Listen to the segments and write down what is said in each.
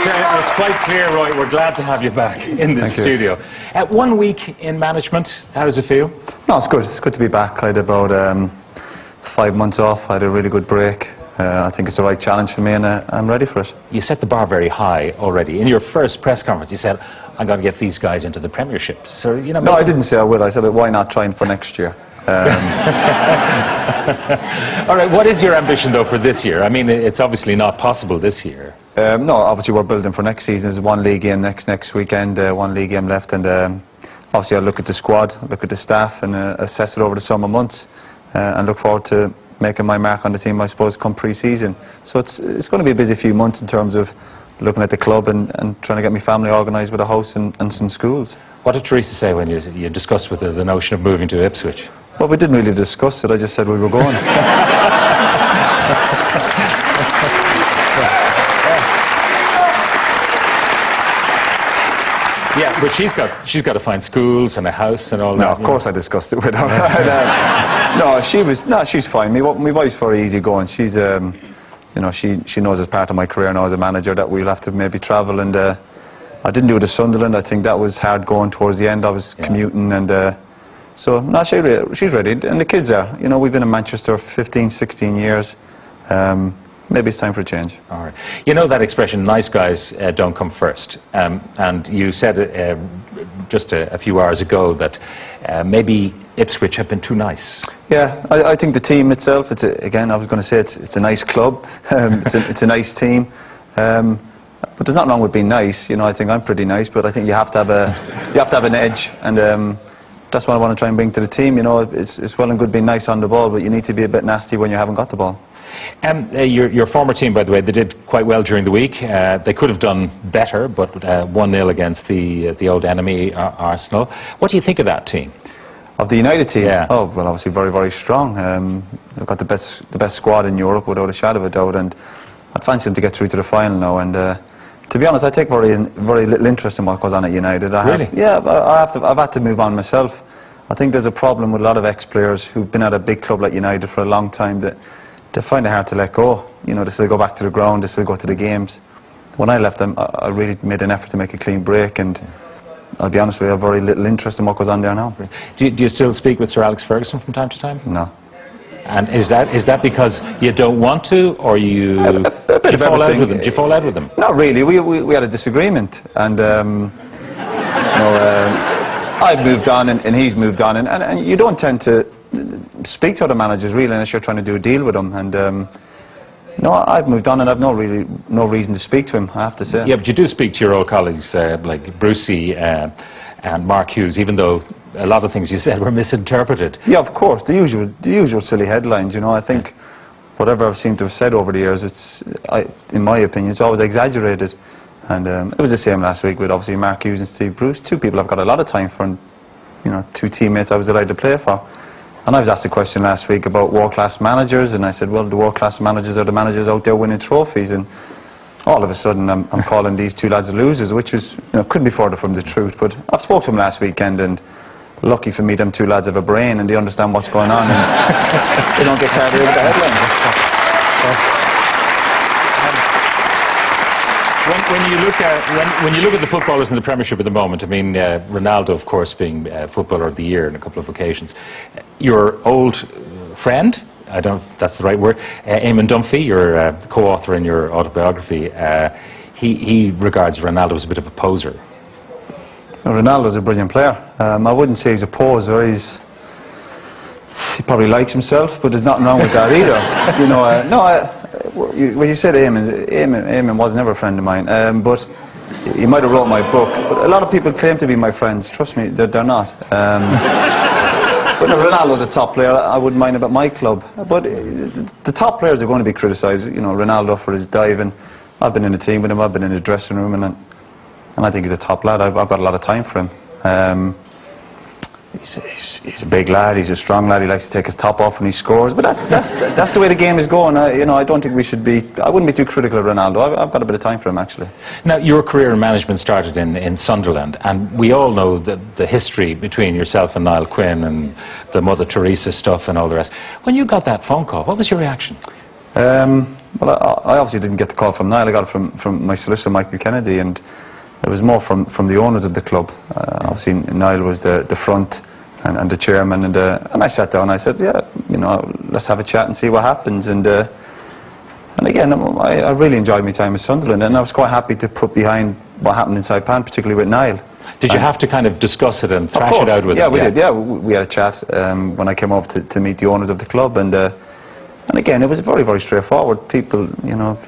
it's quite clear, Roy. We're glad to have you back in the studio. 1 week in management, how does it feel? No, it's good. It's good to be back. I had about 5 months off. I had a really good break. I think it's the right challenge for me, and I'm ready for it. You set the bar very high already. In your first press conference, you said, I'm going to get these guys into the Premiership. So, you know, no, I didn't say I would. I said, why not try for next year? All right, what is your ambition, though, for this year? I mean, it's obviously not possible this year. No, obviously we're building for next season. There's one league game next weekend, one league game left, and obviously I'll look at the squad, look at the staff, and assess it over the summer months, and look forward to making my mark on the team, I suppose, come pre-season. So it's going to be a busy few months in terms of looking at the club and trying to get my family organised with a house and some schools. What did Teresa say when you discussed with her the notion of moving to Ipswich? Well, we didn't really discuss it. I just said we were going. Yeah, but she's got to find schools and a house and all that. No, of course I discussed it with her. No, she's fine. My wife's very easygoing. She's you know, she knows as part of my career now as a manager that we'll have to maybe travel, and I didn't do it at Sunderland. I think that was hard going towards the end. I was commuting, and so no, she's ready, and the kids are. You know, we've been in Manchester 15, 16 years. Maybe it's time for a change. All right. You know that expression, nice guys don't come first. And you said just a few hours ago that maybe Ipswich have been too nice. Yeah, I think the team itself, again, I was going to say it's a nice club. It's a nice team. But there's nothing wrong with being nice. You know, I think I'm pretty nice, but I think you have to have an edge, and that's what I want to try and bring to the team. You know, it's well and good being nice on the ball, but you need to be a bit nasty when you haven't got the ball. Your former team, by the way, they did quite well during the week. They could have done better, but 1-0 against the old enemy, Arsenal. What do you think of that team? Of the United team? Yeah. Oh, well, obviously very, very strong. They've got the best squad in Europe, without a shadow of a doubt, and I'd fancy them to get through to the final now. And to be honest, I take very little interest in what goes on at United. Really? I've had to move on myself. I think there's a problem with a lot of ex-players who've been at a big club like United for a long time that they find it hard to let go. You know, they still go back to the ground, they still go to the games. When I left them, I really made an effort to make a clean break, and I'll be honest with you, I have very little interest in what goes on there now. Do you still speak with Sir Alex Ferguson from time to time? No. And is that because you don't want to, or do you fall out with them? Do you fall out with them? Not really. We had a disagreement, and you know, I've moved on, and he's moved on, and you don't tend to speak to other managers really unless you're trying to do a deal with them. And no, I've moved on, and I've no reason to speak to him, I have to say. Yeah, but you do speak to your old colleagues like Brucey and Mark Hughes, even though a lot of things you said were misinterpreted. Yeah, of course, the usual silly headlines. You know, I think whatever I've seemed to have said over the years, in my opinion, it's always exaggerated. And it was the same last week with obviously Mark Hughes and Steve Bruce, two people I've got a lot of time for, and you know, two teammates I was delighted to play for. And I was asked a question last week about world-class managers, and I said, well, the world-class managers are the managers out there winning trophies. And all of a sudden, I'm calling these two lads losers, which is, you know, couldn't be further from the truth. But I've spoke to them last weekend, and lucky for me, them two lads have a brain, and they understand what's going on, and they don't get carried away with the headlines. When you look at the footballers in the Premiership at the moment, I mean, Ronaldo, of course, being Footballer of the Year on a couple of occasions. Your old friend, I don't know if that's the right word, Eamon Dunphy, your co-author in your autobiography, he regards Ronaldo as a bit of a poser. Ronaldo's a brilliant player. I wouldn't say he's a poser. He probably likes himself, but there's nothing wrong with that either. You know, when you said Eamon was never a friend of mine, but he might have wrote my book. But a lot of people claim to be my friends. Trust me, they're not. But no, Ronaldo's a top player. I wouldn't mind about my club. But the top players are going to be criticised. You know, Ronaldo for his dive, and I've been in the team with him. I've been in the dressing room, and I think he's a top lad. I've got a lot of time for him. He's a big lad, he's a strong lad, he likes to take his top off when he scores, but that's the way the game is going. You know, I don't think we should be, I wouldn't be too critical of Ronaldo. I've got a bit of time for him, actually. Now, your career in management started in Sunderland, and we all know the history between yourself and Niall Quinn and the Mother Teresa stuff and all the rest. When you got that phone call, what was your reaction? Well, I obviously didn't get the call from Niall. I got it from my solicitor, Michael Kennedy, and it was more from the owners of the club. Obviously, Niall was the front and the chairman, and I sat down and I said, yeah, you know, let's have a chat and see what happens. And again, I really enjoyed my time with Sunderland, and I was quite happy to put behind what happened in Saipan, particularly with Niall. Did you have to kind of discuss it and thrash it out with him? Yeah, we did. Yeah, we had a chat when I came over to meet the owners of the club, and again, it was very, very straightforward. People, you know,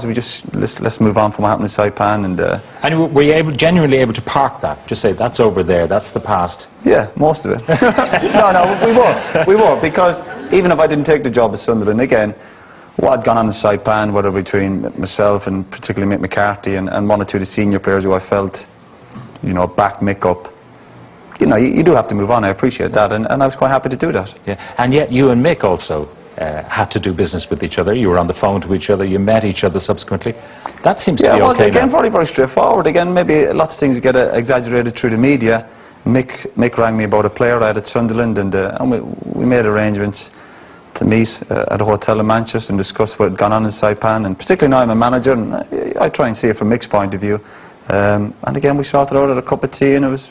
we just let's move on from what happened in Saipan, and were you genuinely able to park that? Just say that's over there, that's the past. Yeah, most of it. No, we were, because even if I didn't take the job at Sunderland, again, what had gone on in Saipan, whether between myself and particularly Mick McCarthy and one or two of the senior players who I felt, you know, backed Mick up. You know, you do have to move on. I appreciate that, and I was quite happy to do that. Yeah, and yet you and Mick also had to do business with each other. You were on the phone to each other. You met each other subsequently. That seems to be okay. Yeah, again, very, very straightforward. Again, maybe lots of things get exaggerated through the media. Mick rang me about a player I had at Sunderland, and we made arrangements to meet at a hotel in Manchester and discuss what had gone on in Saipan. And particularly now I'm a manager, and I try and see it from Mick's point of view. And again, we sorted out at a cup of tea, and it was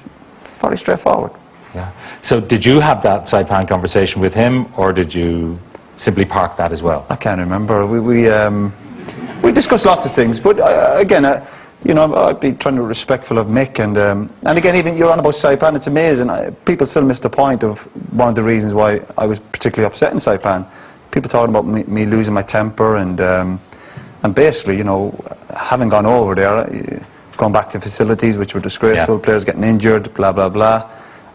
very straightforward. Yeah. So did you have that Saipan conversation with him, or did you simply park that as well? I can't remember. We discussed lots of things, but again, you know, I'd be trying to be respectful of Mick, and again, even you're on about Saipan, it's amazing. People still miss the point of one of the reasons why I was particularly upset in Saipan. People talking about me losing my temper, and basically, you know, having gone over there, going back to facilities which were disgraceful, players getting injured, blah blah blah,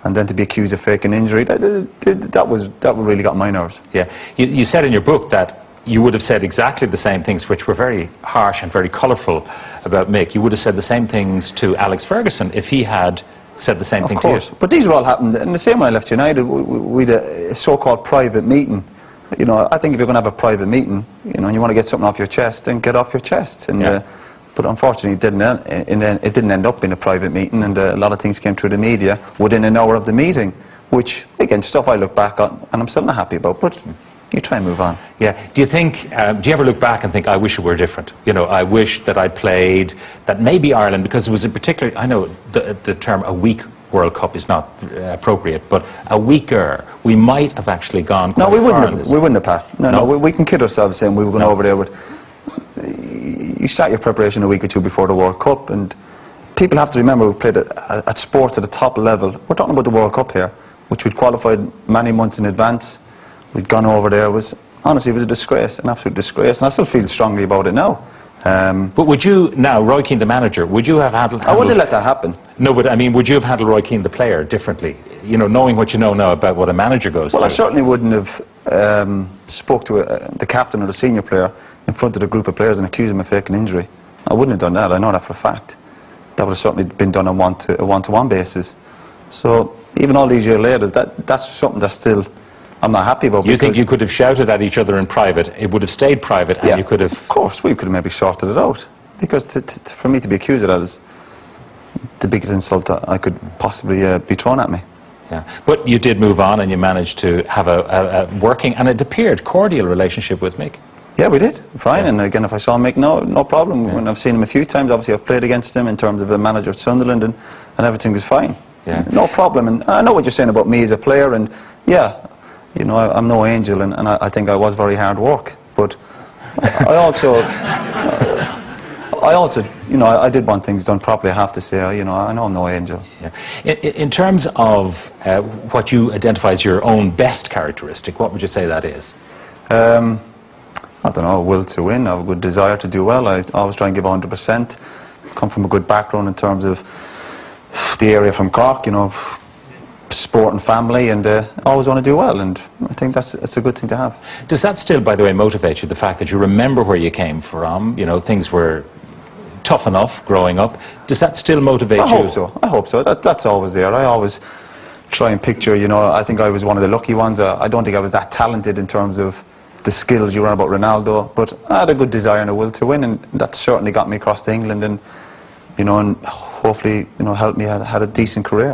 and then to be accused of faking injury, that really got my nerves. Yeah, you said in your book that you would have said exactly the same things, which were very harsh and very colourful about Mick. You would have said the same things to Alex Ferguson if he had said the same thing to you. Of course, but these were all happened in the same way I left United. We had a so-called private meeting. You know, I think if you're going to have a private meeting, you know, and you want to get something off your chest, then get off your chest. And but unfortunately, it didn't end up in a private meeting, and a lot of things came through the media within an hour of the meeting, which, again, stuff I look back on, and I'm still not happy about, but you try and move on. Yeah. Do you think, do you ever look back and think, I wish it were different? You know, I wish that I played, that maybe Ireland, because it was a particular, I know the term a weak World Cup is not appropriate, but a weaker, we might have actually gone quite far. We wouldn't have, Pat. No, we can kid ourselves saying we were going over there with... You start your preparation a week or two before the World Cup, and people have to remember we've played at sports at the top level. We're talking about the World Cup here, which we'd qualified many months in advance. We'd gone over there. Honestly, it was a disgrace, an absolute disgrace, and I still feel strongly about it now. But would you, now, Roy Keane the manager, would you have handled... I wouldn't have let that happen. No, but I mean, would you have handled Roy Keane the player differently? You know, knowing what you know now about what a manager goes through. Well, I certainly wouldn't have spoke to the captain or the senior player in front of the group of players and accused him of faking injury. I wouldn't have done that. I know that for a fact. That would have certainly been done on a one-to-one basis. So even all these years later, that's something that still I'm not happy about. You think you could have shouted at each other in private? It would have stayed private, and you could have... Of course, we could have maybe sorted it out. Because for me to be accused of that is the biggest insult that I could possibly be thrown at me. Yeah, but you did move on, and you managed to have a working, and it appeared, cordial relationship with Mick. Yeah, we did. Fine. Yeah. And again, if I saw Mick, no problem. Yeah. When I've seen him a few times, obviously I've played against him in terms of a manager at Sunderland, and everything was fine. Yeah. No problem. And I know what you're saying about me as a player, and yeah, you know, I'm no angel, and I think I was very hard work. But I also, you know, I did want things done properly, I have to say. You know, I know I'm no angel. Yeah. In terms of what you identify as your own best characteristic, what would you say that is? I don't know, a will to win, I have a good desire to do well. I always try and give 100%. Come from a good background in terms of the area from Cork, you know, sport and family, and I always want to do well, and I think that's a good thing to have. Does that still, by the way, motivate you, the fact that you remember where you came from? You know, things were tough enough growing up. Does that still motivate you? I hope so. I hope so. That's always there. I always try and picture, you know, I think I was one of the lucky ones. I don't think I was that talented in terms of the skills you were about Ronaldo, but I had a good desire and a will to win, and that certainly got me across to England, and you know, and hopefully, you know, helped me had a decent career.